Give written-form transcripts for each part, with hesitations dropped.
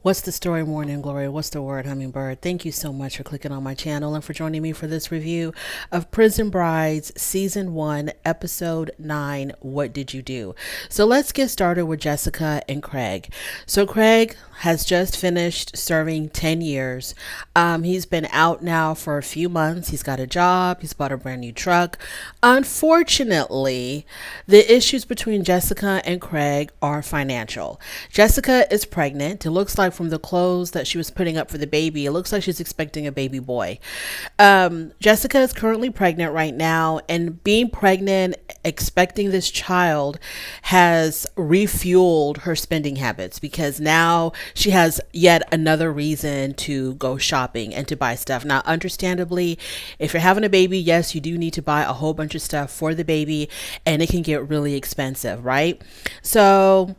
What's the story, Morning Glory? What's the word, Hummingbird? Thank you so much for clicking on my channel and for joining me for this review of Prison Brides Season 1, Episode 9, What Did You Do? So let's get started with Jessica and Craig. So Craig has just finished serving 10 years. He's been out now for a few months. He's got a job. He's bought a brand new truck. Unfortunately, the issues between Jessica and Craig are financial. Jessica is pregnant. It looks like from the clothes that she was putting up for the baby, it looks like she's expecting a baby boy. Jessica is currently pregnant right now, and being pregnant, expecting this child has refueled her spending habits because now she has yet another reason to go shopping and to buy stuff. Now, understandably, if you're having a baby, yes, you do need to buy a whole bunch of stuff for the baby, and it can get really expensive, right? So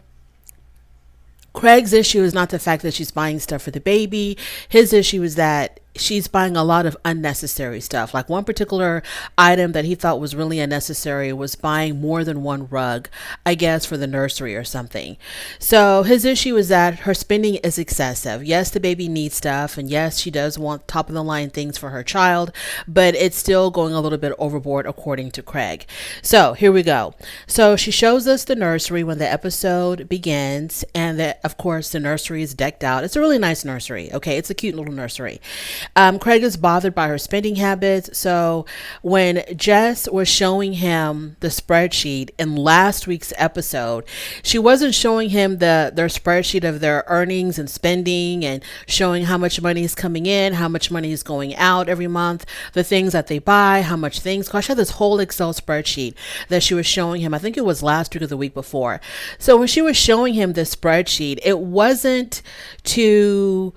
Craig's issue is not the fact that she's buying stuff for the baby. His issue is that she's buying a lot of unnecessary stuff. Like one particular item that he thought was really unnecessary was buying more than one rug, I guess for the nursery or something. So his issue is that her spending is excessive. Yes, the baby needs stuff, and yes, she does want top of the line things for her child, but it's still going a little bit overboard according to Craig. So here we go. So she shows us the nursery when the episode begins, and that of course the nursery is decked out. It's a really nice nursery. Okay, it's a cute little nursery. Craig is bothered by her spending habits. So when Jess was showing him the spreadsheet in last week's episode, she wasn't showing him their spreadsheet of their earnings and spending and showing how much money is coming in, how much money is going out every month, the things that they buy, how much things cost. She had this whole Excel spreadsheet that she was showing him. I think it was last week or the week before. So when she was showing him this spreadsheet, it wasn't to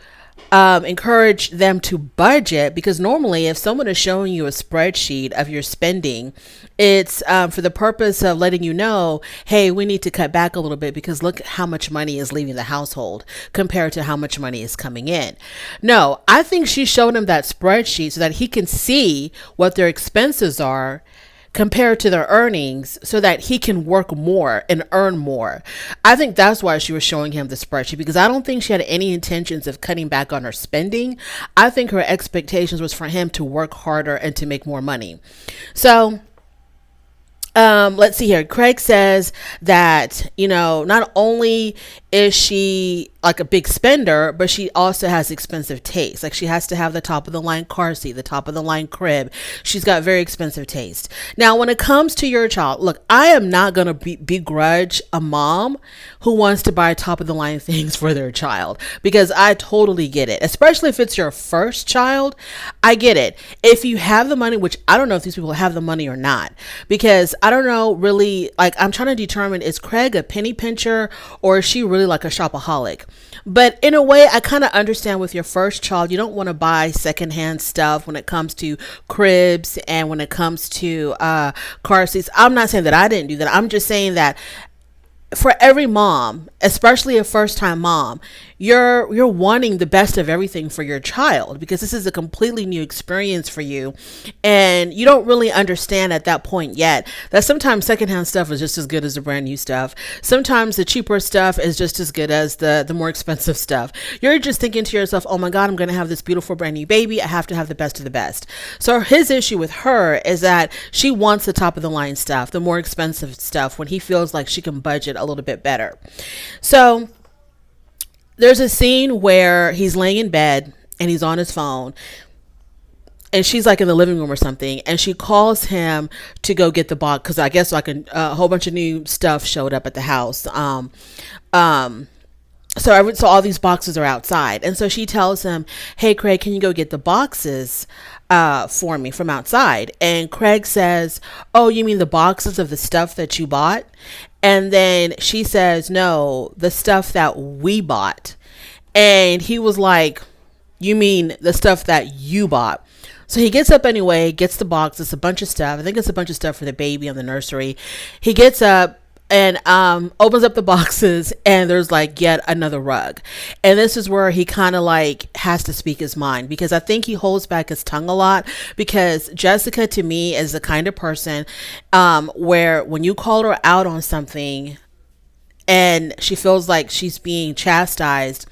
encourage them to budget, because normally if someone is showing you a spreadsheet of your spending, it's for the purpose of letting you know, hey, we need to cut back a little bit because look how much money is leaving the household compared to how much money is coming in. No, I think she showed him that spreadsheet so that he can see what their expenses are compared to their earnings so that he can work more and earn more. I think that's why she was showing him the spreadsheet, because I don't think she had any intentions of cutting back on her spending. I think her expectations was for him to work harder and to make more money. So let's see here. Craig says that, not only is she like a big spender, but she also has expensive taste. Like she has to have the top of the line car seat, the top of the line crib. She's got very expensive taste. Now, when it comes to your child, look, I am not going to begrudge a mom who wants to buy top of the line things for their child, because I totally get it, especially if it's your first child. I get it. If you have the money, which I don't know if these people have the money or not, because I don't know really, like I'm trying to determine, is Craig a penny pincher or is she really like a shopaholic? But in a way, I kind of understand with your first child, you don't want to buy secondhand stuff when it comes to cribs and when it comes to car seats. I'm not saying that I didn't do that. I'm just saying that for every mom, especially a first-time mom, you're wanting the best of everything for your child, because this is a completely new experience for you, and you don't really understand at that point yet that sometimes secondhand stuff is just as good as the brand new stuff. Sometimes the cheaper stuff is just as good as the more expensive stuff. You're just thinking to yourself, oh my God, I'm going to have this beautiful brand new baby. I have to have the best of the best. So his issue with her is that she wants the top of the line stuff, the more expensive stuff, when he feels like she can budget a little bit better. So there's a scene where he's laying in bed and he's on his phone, and she's like in the living room or something, and she calls him to go get the box, because I guess like a whole bunch of new stuff showed up at the house. So all these boxes are outside, and so she tells him, hey Craig, can you go get the boxes for me from outside? And Craig says, oh, you mean the boxes of the stuff that you bought? And then she says, no, the stuff that we bought. And he was like, you mean the stuff that you bought? So he gets up anyway, gets the box. It's a bunch of stuff. I think it's a bunch of stuff for the baby on the nursery. He gets up and opens up the boxes, and there's like yet another rug. And this is where he kind of like has to speak his mind, because I think he holds back his tongue a lot, because Jessica to me is the kind of person where when you call her out on something and she feels like she's being chastised,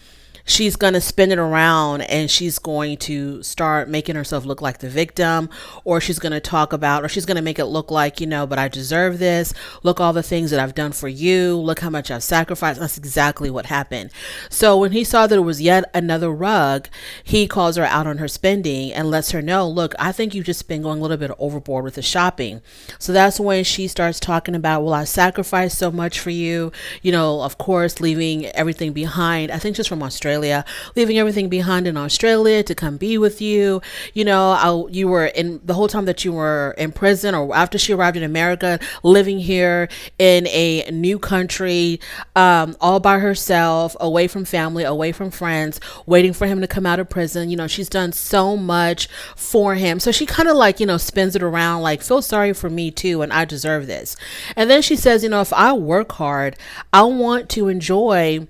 she's going to spin it around and she's going to start making herself look like the victim, or she's going to talk about, or she's going to make it look like, but I deserve this. Look, all the things that I've done for you. Look how much I've sacrificed. That's exactly what happened. So when he saw that it was yet another rug, he calls her out on her spending and lets her know, look, I think you've just been going a little bit overboard with the shopping. So that's when she starts talking about, well, I sacrificed so much for you, of course, leaving everything behind. I think she's from Australia, leaving everything behind in Australia to come be with you. You were in the whole time that you were in prison, or after she arrived in America, living here in a new country, all by herself, away from family, away from friends, waiting for him to come out of prison. She's done so much for him. So she kind of spins it around like, feel sorry for me too, and I deserve this. And then she says, if I work hard, I want to enjoy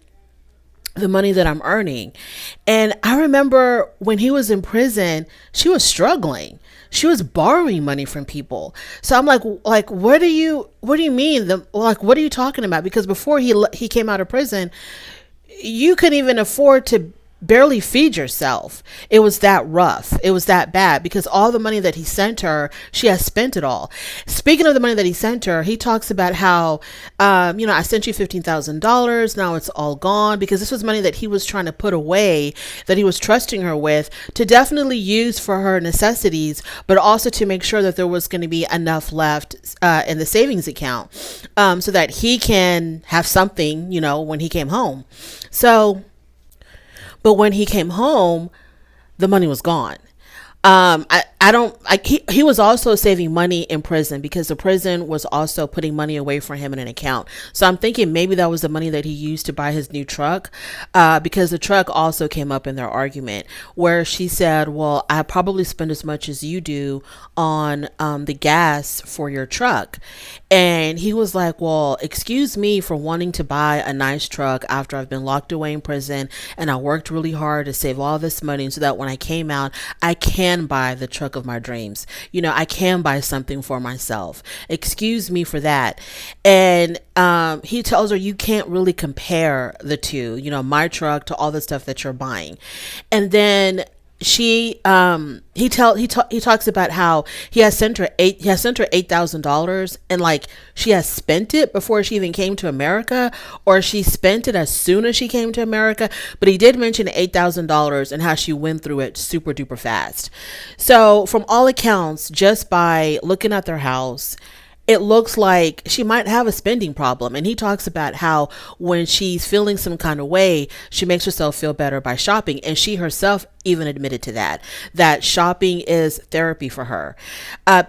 the money that I'm earning. And I remember when he was in prison, she was struggling. She was borrowing money from people. So I'm like, what do you mean? What are you talking about? Because before he came out of prison, you couldn't even afford to barely feed yourself. It was that rough. It was that bad, because all the money that he sent her, she has spent it all. Speaking of the money that he sent her, he talks about how, I sent you $15,000. Now it's all gone, because this was money that he was trying to put away, that he was trusting her with to definitely use for her necessities, but also to make sure that there was going to be enough left in the savings account, so that he can have something, when he came home. But when he came home, the money was gone. He was also saving money in prison, because the prison was also putting money away for him in an account. So I'm thinking maybe that was the money that he used to buy his new truck, because the truck also came up in their argument, where she said, well, I probably spend as much as you do on the gas for your truck. And he was like, well, excuse me for wanting to buy a nice truck after I've been locked away in prison, and I worked really hard to save all this money so that when I came out, I can buy the truck of my dreams. I can buy something for myself. Excuse me for that. And he tells her, you can't really compare the two, my truck to all the stuff that you're buying. And then he talks about how he has sent her $8,000, and she has spent it before she even came to America, or she spent it as soon as she came to America. But he did mention $8,000 and how she went through it super duper fast. So from all accounts, just by looking at their house, it looks like she might have a spending problem. And he talks about how when she's feeling some kind of way, she makes herself feel better by shopping. And she herself even admitted to that shopping is therapy for her,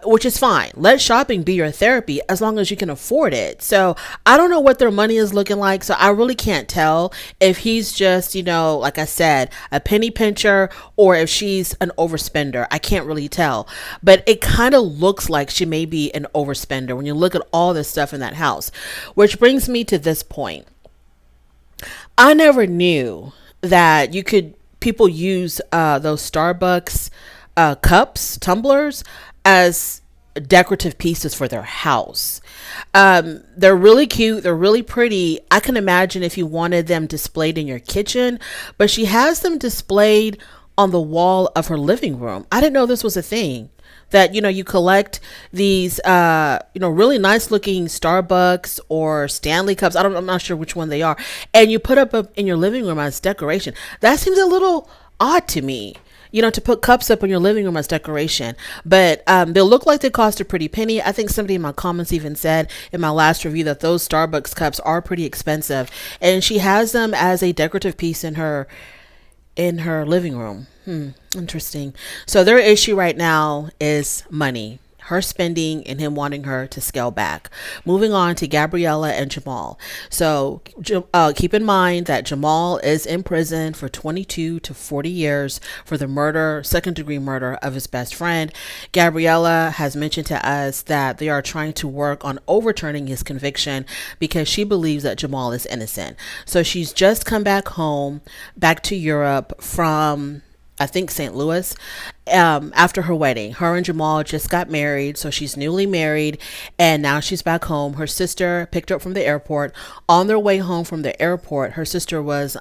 which is fine. Let shopping be your therapy as long as you can afford it. So I don't know what their money is looking like. So I really can't tell if he's just, like I said, a penny pincher, or if she's an overspender. I can't really tell, but it kind of looks like she may be an overspender when you look at all this stuff in that house, which brings me to this point. I never knew that people use those Starbucks cups, tumblers, as decorative pieces for their house. They're really cute. They're really pretty. I can imagine if you wanted them displayed in your kitchen, but she has them displayed on the wall of her living room. I didn't know this was a thing, that, you collect these, really nice looking Starbucks or Stanley cups. I'm not sure which one they are. And you put up in your living room as decoration. That seems a little odd to me, to put cups up in your living room as decoration. But they look like they cost a pretty penny. I think somebody in my comments even said in my last review that those Starbucks cups are pretty expensive. And she has them as a decorative piece in her living room. Interesting. So their issue right now is money. Her spending and him wanting her to scale back. Moving on to Gabriella and Jamal. So keep in mind that Jamal is in prison for 22 to 40 years for the second degree murder of his best friend. Gabriella has mentioned to us that they are trying to work on overturning his conviction because she believes that Jamal is innocent. So she's just come back home, back to Europe from, I think, St. Louis, after her wedding. Her and Jamal just got married, so she's newly married, and now she's back home. Her sister picked her up from the airport. On their way home from the airport, her sister was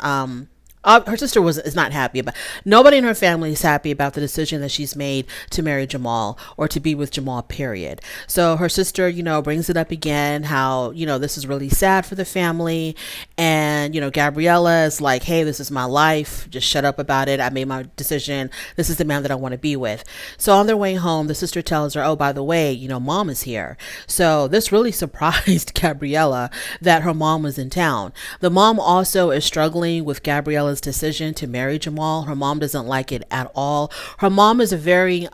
Her sister is not happy about. Nobody in her family is happy about the decision that she's made to marry Jamal or to be with Jamal. Period. So her sister, brings it up again. How this is really sad for the family, and Gabriella is like, "Hey, this is my life. Just shut up about it. I made my decision. This is the man that I want to be with." So on their way home, the sister tells her, "Oh, by the way, mom is here." So this really surprised Gabriella that her mom was in town. The mom also is struggling with Gabriella's decision to marry Jamal. Her mom doesn't like it at all. Her mom is a very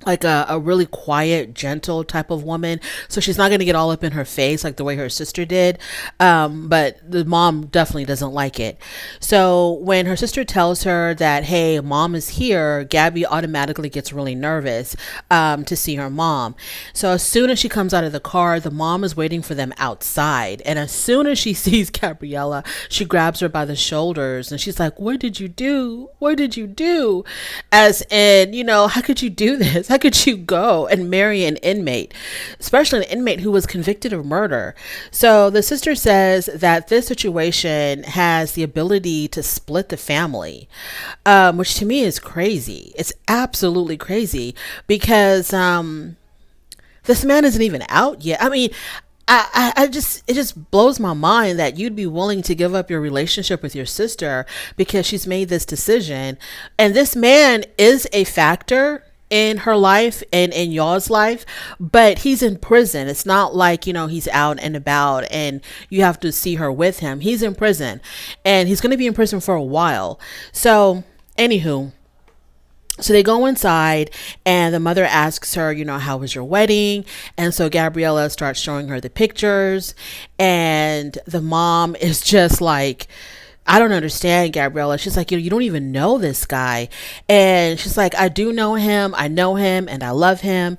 like a really quiet, gentle type of woman. So she's not going to get all up in her face like the way her sister did. But the mom definitely doesn't like it. So when her sister tells her that, "Hey, mom is here," Gabby automatically gets really nervous to see her mom. So as soon as she comes out of the car, the mom is waiting for them outside. And as soon as she sees Gabriella, she grabs her by the shoulders and she's like, "What did you do? What did you do?" As in, how could you do this? How could you go and marry an inmate, especially an inmate who was convicted of murder? So the sister says that this situation has the ability to split the family, which to me is crazy. It's absolutely crazy because this man isn't even out yet. I mean, it just blows my mind that you'd be willing to give up your relationship with your sister because she's made this decision. And this man is a factor in her life and in y'all's life, but he's in prison. It's not like, he's out and about and you have to see her with him. He's in prison and he's going to be in prison for a while. So anywho, so they go inside and the mother asks her, "How was your wedding?" And so Gabriella starts showing her the pictures and the mom is just like, "I don't understand, Gabriella." She's like, "You don't even know this guy." And she's like, "I do know him. I know him and I love him."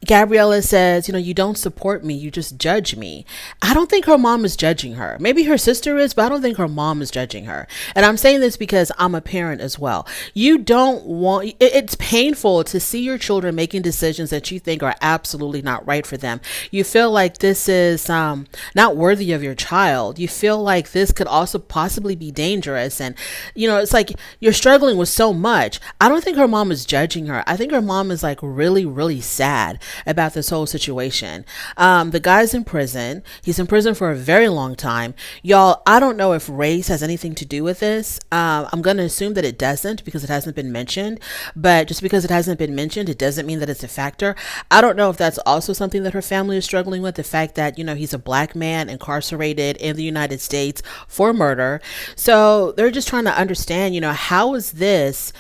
Gabriella says, "You don't support me. You just judge me." I don't think her mom is judging her. Maybe her sister is, but I don't think her mom is judging her. And I'm saying this because I'm a parent as well. You don't want, it's painful to see your children making decisions that you think are absolutely not right for them. You feel like this is not worthy of your child. You feel like this could also possibly be dangerous. And, it's like you're struggling with so much. I don't think her mom is judging her. I think her mom is like really, really sad about this whole situation. The guy's in prison. He's in prison for a very long time. Y'all, I don't know if race has anything to do with this. I'm going to assume that it doesn't because it hasn't been mentioned. But just because it hasn't been mentioned, it doesn't mean that it's a factor. I don't know if that's also something that her family is struggling with. The fact that, he's a black man incarcerated in the United States for murder. So they're just trying to understand, how is this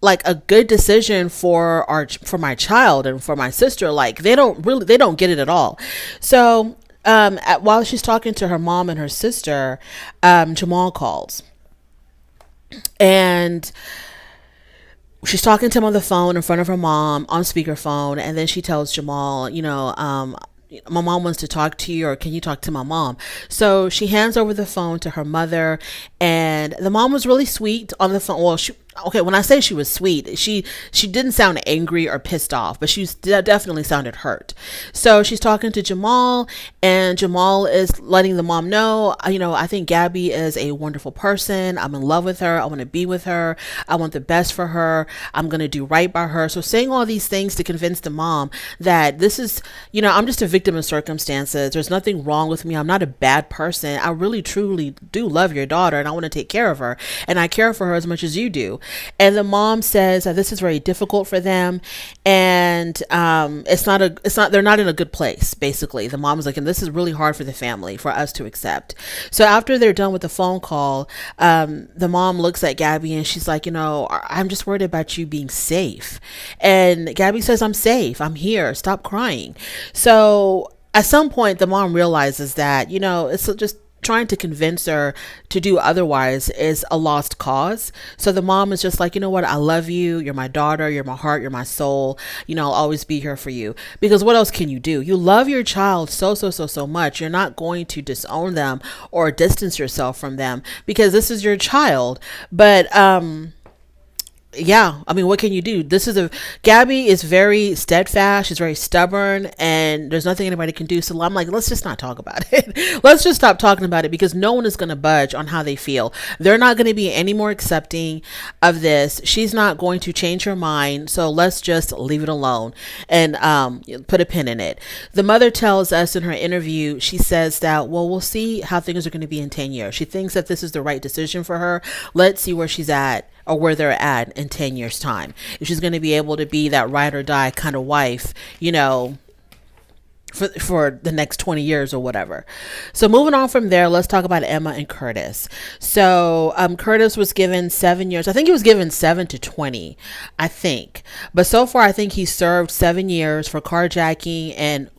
like a good decision for my child and for my sister? Like they don't get it at all. So while she's talking to her mom and her sister, Jamal calls and she's talking to him on the phone in front of her mom on speakerphone. And then she tells Jamal, "My mom wants to talk to you, or can you talk to my mom?" So she hands over the phone to her mother, and the mom was really sweet on the phone. Well, when I say she was sweet, she didn't sound angry or pissed off, but she definitely sounded hurt. So she's talking to Jamal, and Jamal is letting the mom know, "I think Gabby is a wonderful person. I'm in love with her. I want to be with her. I want the best for her. I'm going to do right by her." So saying all these things to convince the mom that this is, I'm just a victim of circumstances. There's nothing wrong with me. I'm not a bad person. I really, truly do love your daughter, and I want to take care of her, and I care for her as much as you do. And the mom says that this is very difficult for them, and they're not in a good place. Basically, the mom is like, and this is really hard for the family for us to accept. So after they're done with the phone call, the mom looks at Gabby and she's like, "I'm just worried about you being safe." And Gabby says, "I'm safe. I'm here. Stop crying." So at some point, the mom realizes that, it's just trying to convince her to do otherwise is a lost cause. So the mom is just like, "You know what? I love you. You're my daughter. You're my heart. You're my soul. I'll always be here for you." Because what else can you do? You love your child so much. You're not going to disown them or distance yourself from them because this is your child. But, yeah, I mean, what can you do? Gabby is very steadfast. She's very stubborn, and there's nothing anybody can do. So I'm like, let's just not talk about it. Let's just stop talking about it because no one is going to budge on how they feel. They're not going to be any more accepting of this. She's not going to change her mind. So let's just leave it alone and put a pin in it. The mother tells us in her interview, she says that, well, we'll see how things are going to be in 10 years. She thinks that this is the right decision for her. Let's see where she's at or where they're at in 10 years time. If she's going to be able to be that ride or die kind of wife, for the next 20 years or whatever. So moving on from there, let's talk about Emma and Curtis. So Curtis was given 7 years. I think he was given 7 to 20, I think. But so far, I think he served 7 years for carjacking and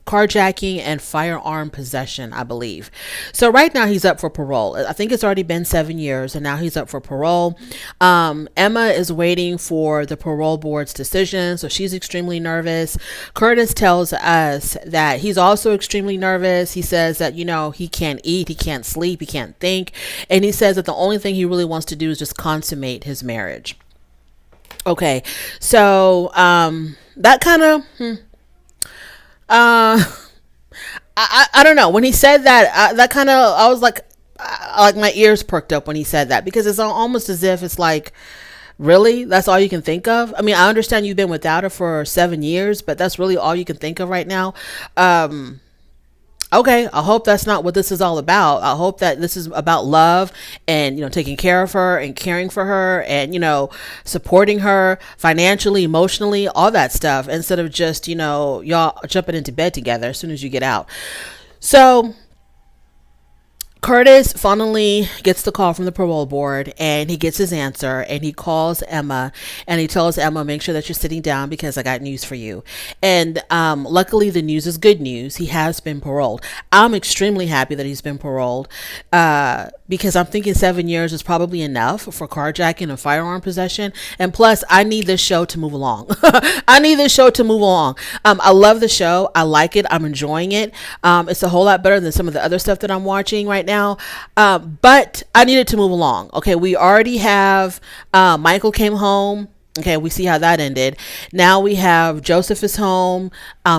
firearm possession, I believe. So right now he's up for parole. I think it's already been 7 years and now he's up for parole. Emma is waiting for the parole board's decision. So she's extremely nervous. Curtis tells us that he's also extremely nervous. He says that, he can't eat, he can't sleep, he can't think. And he says that the only thing he really wants to do is just consummate his marriage. Okay. So, that kind of, I don't know. When he said that, that kind of, I was like my ears perked up when he said that because it's almost as if it's like, really? That's all you can think of? I mean, I understand you've been without her for 7 years, but that's really all you can think of right now. Okay, I hope that's not what this is all about. I hope that this is about love and, taking care of her and caring for her and, supporting her financially, emotionally, all that stuff instead of just, y'all jumping into bed together as soon as you get out. So Curtis finally gets the call from the parole board and he gets his answer and he calls Emma and he tells Emma, make sure that you're sitting down because I got news for you. And luckily the news is good news. He has been paroled. I'm extremely happy that he's been paroled because I'm thinking 7 years is probably enough for carjacking and firearm possession. And plus, I need this show to move along. I need this show to move along. I love the show. I like it. I'm enjoying it. It's a whole lot better than some of the other stuff that I'm watching right now. But I needed to move along. Okay, we already have Michael came home. Okay, we see how that ended. Now we have Joseph is home.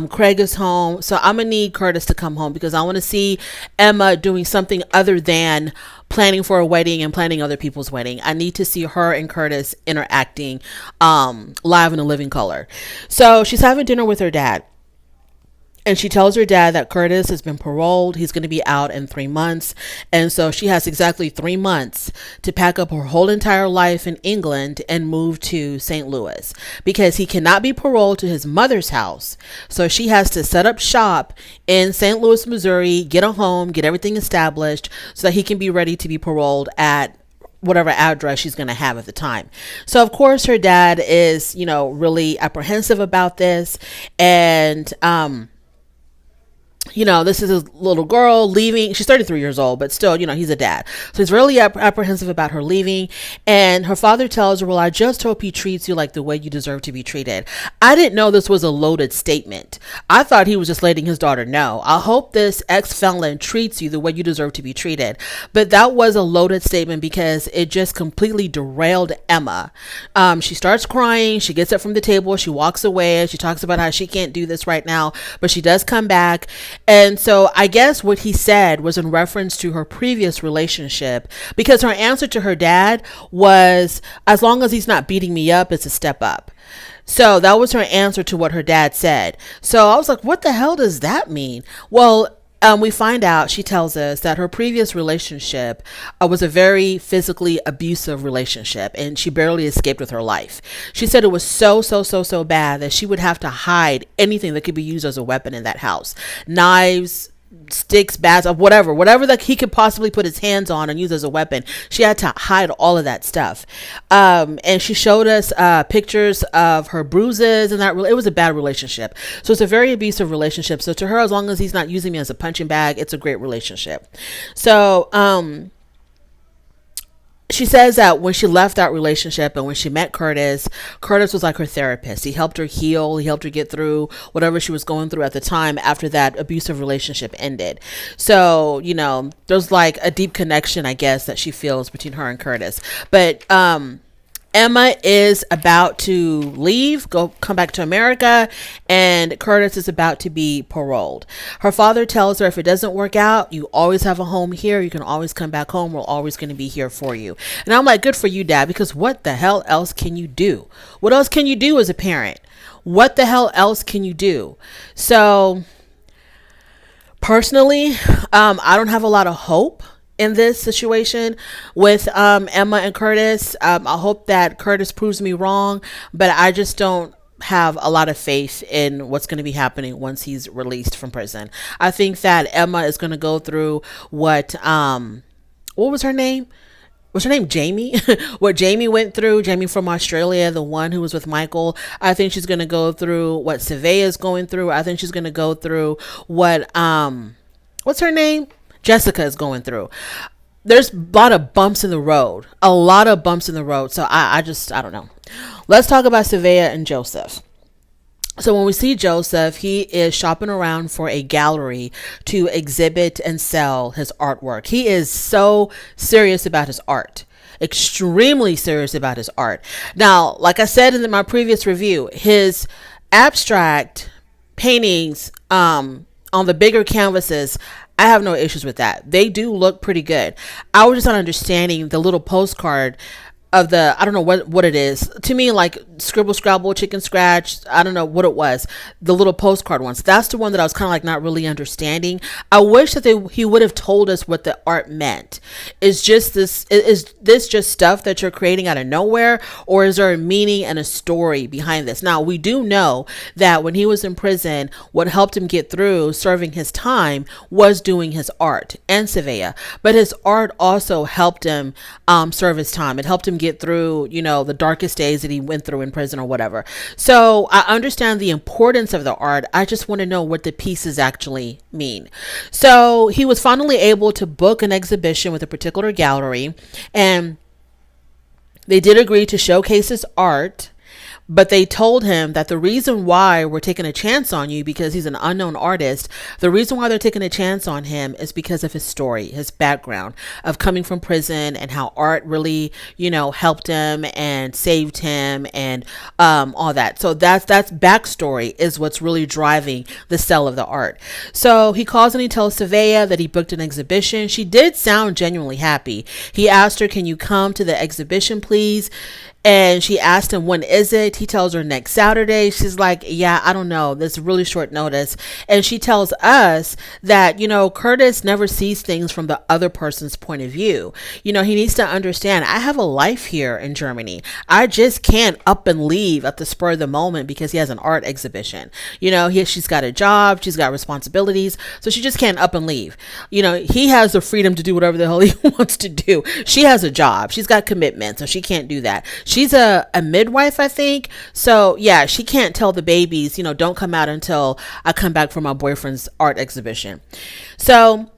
Craig is home. So I'm going to need Curtis to come home because I want to see Emma doing something other than planning for a wedding and planning other people's wedding. I need to see her and Curtis interacting live in a living color. So she's having dinner with her dad. And she tells her dad that Curtis has been paroled. He's going to be out in 3 months. And so she has exactly 3 months to pack up her whole entire life in England and move to St. Louis because he cannot be paroled to his mother's house. So she has to set up shop in St. Louis, Missouri, get a home, get everything established so that he can be ready to be paroled at whatever address she's going to have at the time. So of course her dad is, really apprehensive about this. And, this is a little girl leaving. She's 33 years old, but still, he's a dad. So he's really apprehensive about her leaving. And her father tells her, well, I just hope he treats you like the way you deserve to be treated. I didn't know this was a loaded statement. I thought he was just letting his daughter know. I hope this ex-felon treats you the way you deserve to be treated. But that was a loaded statement because it just completely derailed Emma. She starts crying. She gets up from the table. She walks away. She talks about how she can't do this right now, but she does come back. And so I guess what he said was in reference to her previous relationship because her answer to her dad was, as long as he's not beating me up, it's a step up. So that was her answer to what her dad said. So I was like, what the hell does that mean? Well, we find out, she tells us that her previous relationship was a very physically abusive relationship and she barely escaped with her life. She said it was so bad that she would have to hide anything that could be used as a weapon in that house. Knives, sticks, bats, whatever that he could possibly put his hands on and use as a weapon. She had to hide all of that stuff. And she showed us pictures of her bruises and that it was a bad relationship. So it's a very abusive relationship. So to her, as long as he's not using me as a punching bag, it's a great relationship. So, she says that when she left that relationship and when she met Curtis was like her therapist. He helped her heal. He helped her get through whatever she was going through at the time after that abusive relationship ended. So, there's like a deep connection, I guess, that she feels between her and Curtis. But, Emma is about to leave, come back to America, and Curtis is about to be paroled. Her father tells her if it doesn't work out, you always have a home here. You can always come back home. We're always going to be here for you. And I'm like, good for you, Dad, because what the hell else can you do? What else can you do as a parent? What the hell else can you do? So personally, I don't have a lot of hope in this situation with Emma and Curtis. I hope that Curtis proves me wrong, but I just don't have a lot of faith in what's going to be happening once he's released from prison. I think that Emma is going to go through what was her name? What's her name? Jamie? What Jamie went through, Jamie from Australia, the one who was with Michael. I think she's going to go through what Savea is going through. I think she's going to go through what, what's her name? Jessica is going through. There's a lot of bumps in the road. So I don't know. Let's talk about Savea and Joseph. So when we see Joseph, he is shopping around for a gallery to exhibit and sell his artwork. He is so serious about his art. Extremely serious about his art. Now, like I said in my previous review, his abstract paintings on the bigger canvases, I have no issues with that. They do look pretty good. I was just not understanding the little postcard of the, I don't know what it is. To me, like Scribble Scrabble, Chicken Scratch, I don't know what it was. The little postcard ones. That's the one that I was kind of like not really understanding. I wish that he would have told us what the art meant. Is this just stuff that you're creating out of nowhere? Or is there a meaning and a story behind this? Now, we do know that when he was in prison, what helped him get through serving his time was doing his art and Savea. But his art also helped him serve his time. It helped him get through, the darkest days that he went through in prison or whatever. So I understand the importance of the art. I just want to know what the pieces actually mean. So he was finally able to book an exhibition with a particular gallery, and they did agree to showcase his art. But they told him that the reason why we're taking a chance on you, because he's an unknown artist, the reason why they're taking a chance on him is because of his story, his background of coming from prison and how art really, helped him and saved him and all that. So that's backstory is what's really driving the sale of the art. So he calls and he tells Savea that he booked an exhibition. She did sound genuinely happy. He asked her, "Can you come to the exhibition, please?" And she asked him, "When is it?" He tells her next Saturday. She's like, "Yeah, I don't know. This is really short notice." And she tells us that, Curtis never sees things from the other person's point of view. He needs to understand, I have a life here in Germany. I just can't up and leave at the spur of the moment because he has an art exhibition. She's got a job. She's got responsibilities. So she just can't up and leave. He has the freedom to do whatever the hell he wants to do. She has a job. She's got commitment. So she can't do that. She's a midwife, I think. So yeah, she can't tell the babies, don't come out until I come back from my boyfriend's art exhibition. So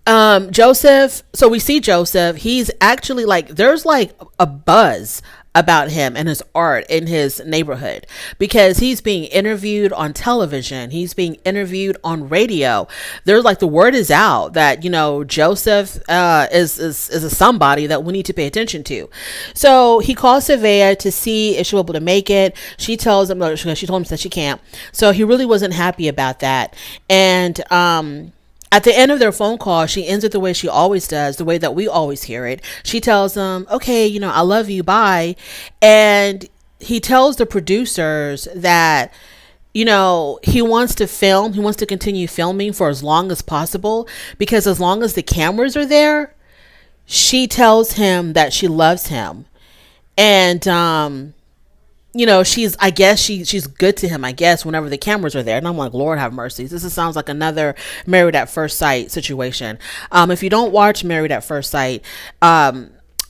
Joseph, so we see Joseph, he's actually there's a buzz about him and his art in his neighborhood because he's being interviewed on television. He's being interviewed on radio. There's the word is out that, Joseph is a somebody that we need to pay attention to. So he calls Savea to see if she'll be able to make it. She told him that she can't. So he really wasn't happy about that. And, at the end of their phone call, she ends it the way she always does, the way that we always hear it. She tells them, "Okay, I love you, bye." And he tells the producers that, he wants to film. He wants to continue filming for as long as possible because as long as the cameras are there, she tells him that she loves him. And, she's good to him, I guess, whenever the cameras are there. And I'm like, Lord have mercy. This sounds like another Married at First Sight situation. If you don't watch Married at First Sight,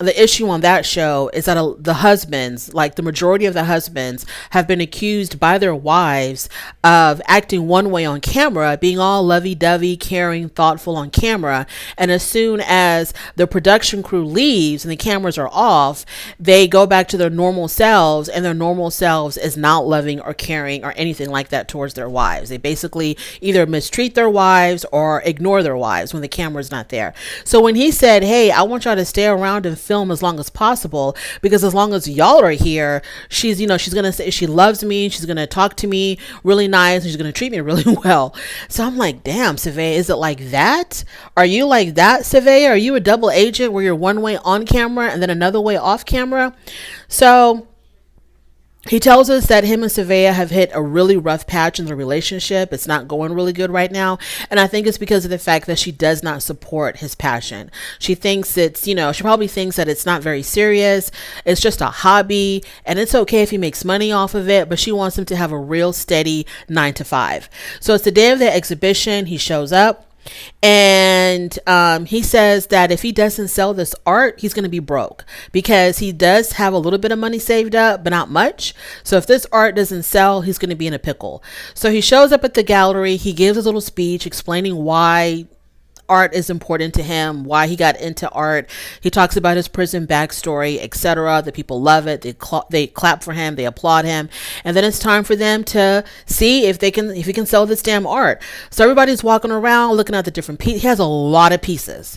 the issue on that show is that the husbands, the majority of the husbands, have been accused by their wives of acting one way on camera, being all lovey-dovey, caring, thoughtful on camera. And as soon as the production crew leaves and the cameras are off, they go back to their normal selves, and their normal selves is not loving or caring or anything like that towards their wives. They basically either mistreat their wives or ignore their wives when the camera's not there. So when he said, "Hey, I want y'all to stay around and film as long as possible, because as long as y'all are here, she's, she's going to say she loves me. She's going to talk to me really nice. And she's going to treat me really well. So I'm like, damn, Savea, is it like that? Are you like that, Savea? Are you a double agent where you're one way on camera and then another way off camera? So he tells us that him and Savea have hit a really rough patch in their relationship. It's not going really good right now. And I think it's because of the fact that she does not support his passion. She thinks it's, she probably thinks that it's not very serious. It's just a hobby, and it's okay if he makes money off of it, but she wants him to have a real steady 9 to 5. So it's the day of the exhibition. He shows up. And he says that if he doesn't sell this art, he's going to be broke, because he does have a little bit of money saved up, but not much. So if this art doesn't sell, he's going to be in a pickle. So he shows up at the gallery. He gives a little speech explaining why art is important to him, why he got into art. He talks about his prison backstory, etc. The people love it. They clap for him. They applaud him. And then it's time for them to see if he can sell this damn art. So everybody's walking around looking at the different pieces. He has a lot of pieces.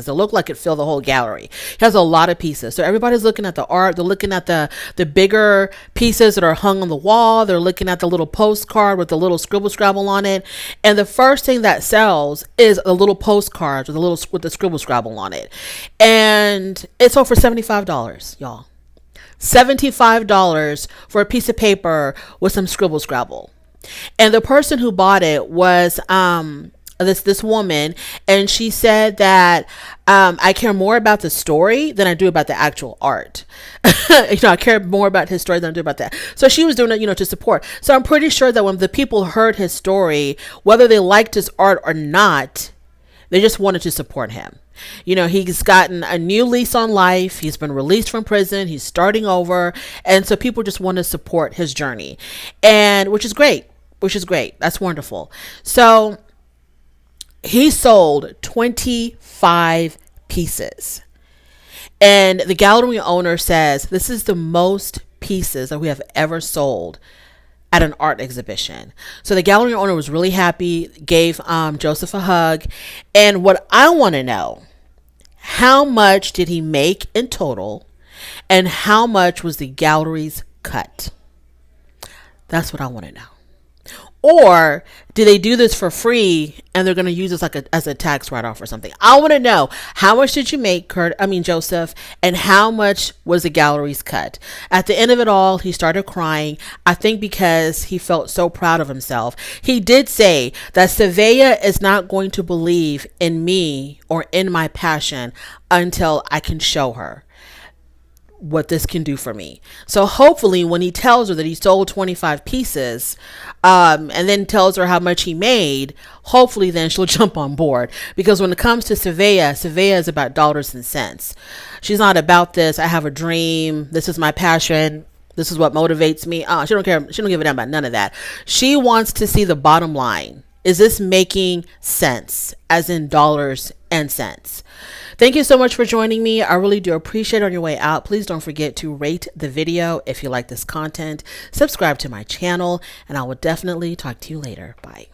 It looked like it filled the whole gallery. He has a lot of pieces. So everybody's looking at the art. They're looking at the bigger pieces that are hung on the wall. They're looking at the little postcard with the little scribble scrabble on it. And the first thing that sells is a little postcard with the scribble scrabble on it, and it sold for $75, y'all. $75 for a piece of paper with some scribble scrabble. And the person who bought it was this woman, and she said that I care more about the story than I do about the actual art. I care more about his story than I do about that. So she was doing it, to support. So I'm pretty sure that when the people heard his story, whether they liked his art or not, they just wanted to support him. He's gotten a new lease on life. He's been released from prison. He's starting over. And so people just want to support his journey, and which is great. That's wonderful. So he sold 25 pieces. And the gallery owner says this is the most pieces that we have ever sold at an art exhibition. So the gallery owner was really happy, gave Joseph a hug. And what I want to know, how much did he make in total, and how much was the gallery's cut? That's what I want to know. Or do they do this for free and they're going to use this as a tax write-off or something? I want to know, how much did you make, Joseph, and how much was the gallery's cut? At the end of it all, he started crying, I think because he felt so proud of himself. He did say that Savea is not going to believe in me or in my passion until I can show her what this can do for me. So hopefully when he tells her that he sold 25 pieces, and then tells her how much he made, hopefully then she'll jump on board. Because when it comes to Savea is about dollars and cents. She's not about this, I have a dream, this is my passion, this is what motivates me. She don't care. She don't give a damn about none of that. She wants to see the bottom line. Is this making sense, as in dollars and cents? Thank you so much for joining me. I really do appreciate it. On your way out, please don't forget to rate the video if you like this content, subscribe to my channel, and I will definitely talk to you later. Bye.